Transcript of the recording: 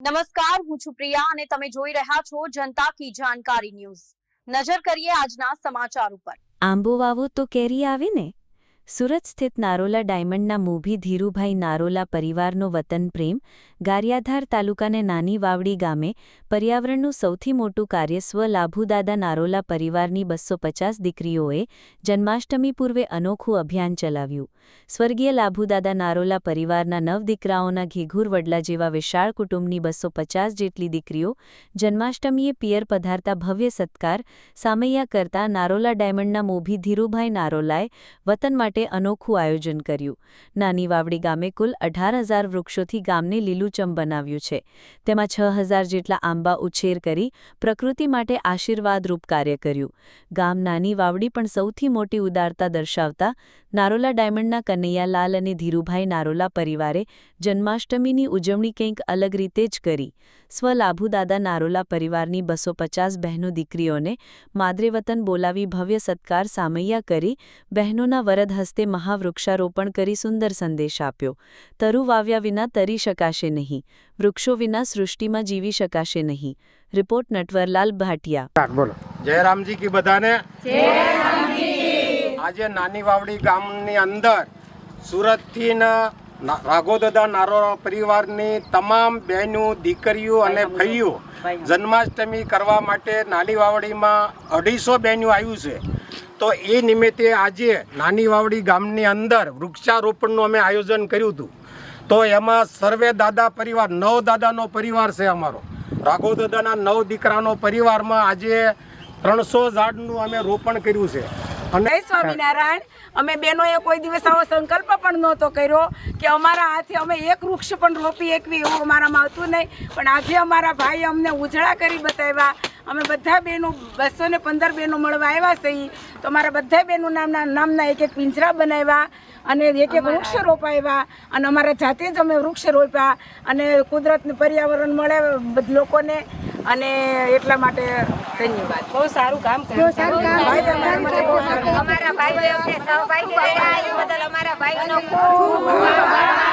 નમસ્કાર, હું છું પ્રિયા અને તમે જોઈ રહ્યા છો જનતા કી જાણકારી ન્યૂઝ। નજર કરીએ આજના સમાચાર ઉપર। આંબો વાવો તો કેરી આવે ને। સુરત સ્થિત નારોલા ડાયમંડના મોભી ધીરુભાઈ નારોલા પરિવારનો વતન પ્રેમ ગારિયાધાર તાલુકાને નાની વાવડી ગામે પર્યાવરણનું સૌથી મોટું કાર્ય સ્વ લાભુદાદા નારોલા પરિવારની 250 દીકરીઓએ જન્માષ્ટમી પૂર્વે અનોખું અભિયાન ચલાવ્યું। સ્વર્ગીય લાભુદાદા નારોલા પરિવારના 9 દીકરાઓના ઘેઘૂર વડલા જેવા વિશાળ કુટુંબની 250 જેટલી દીકરીઓ જન્માષ્ટમીએ પિયર પધારતા ભવ્ય સત્કાર સામૈયા કરતા નારોલા ડાયમંડના મોભી ધીરુભાઈ નારોલાએ વતન માટે અનોખું આયોજન કર્યું। નાની વાવડી ગામે કુલ 18,000 વૃક્ષોથી ગામને લીલુંચમ બનાવ્યું છે। તેમાં 6,000 જેટલા આંબા ઉછેર કરી પ્રકૃતિ માટે આશીર્વાદરૂપ કાર્ય કર્યું। ગામ નાની વાવડી પણ સૌથી મોટી ઉદારતા દર્શાવતા નારોલા ડાયમંડના કનૈયાલાલ અને ધીરુભાઈ નારોલા પરિવારે જન્માષ્ટમીની ઉજવણી કંઈક અલગ રીતે જ કરી। સ્વ લાભુદાદા નારોલા પરિવારની 250 બહેનો દીકરીઓને માદરે વતન બોલાવી ભવ્ય સત્કાર સામૈયા કરી બહેનોના વરદ હસ્તે મહાવૃક્ષારોપણ કરી સુંદર સંદેશ આપ્યો। તરુ વાવ્યા વિના તરી શકાશે નહીં, વૃક્ષો વિના સૃષ્ટિમાં જીવી શકાશે નહીં। રિપોર્ટ નટવરલાલ ભાટિયા। જય રામજી કી બધાને જય રામજી। આજે નાની વાવડી ગામની અંદર સુરતથી રાઘોદાદા નારોલા પરિવારની તમામ બહેનો દીકરીઓ અને ભાઈઓ જન્માષ્ટમી કરવા માટે નાની વાવડીમાં 250 બહેનો આવ્યું છે। તો એ નિમિત્તે આજે નાની વાવડી ગામની અંદર વૃક્ષારોપણનું અમે આયોજન કર્યું હતું। તો એમાં સર્વે દાદા પરિવાર 9 દાદાનો પરિવાર છે અમારો। રાઘોદાદાના 9 દીકરાનો પરિવારમાં આજે 300 ઝાડનું અમે રોપણ કર્યું છે। અને સ્વામિનારાયણ અમે બહેનોએ કોઈ દિવસ આવો સંકલ્પ પણ નહોતો કર્યો કે અમારા હાથે અમે એક વૃક્ષ પણ રોપી એકવી એવું અમારામાં આવતું નહીં, પણ આજે અમારા ભાઈ અમને ઉજળા કરી બતાવ્યા। અમે બધા બહેનો 215 બહેનો મળવા આવ્યા છીએ, તો અમારા બધા બહેનો નામના એક પિંજરા બનાવ્યા અને એક વૃક્ષ રોપાવ્યા અને અમારા જાતે જ અમે વૃક્ષ રોપ્યા અને કુદરતનું પર્યાવરણ મળે લોકોને, અને એટલા માટે ધન્યવાદ। બહુ સારું કામ કર્યું અમારા ભાઈ સહભાગી રહ્યા એ બદલ અમારા ભાઈનો ખૂબ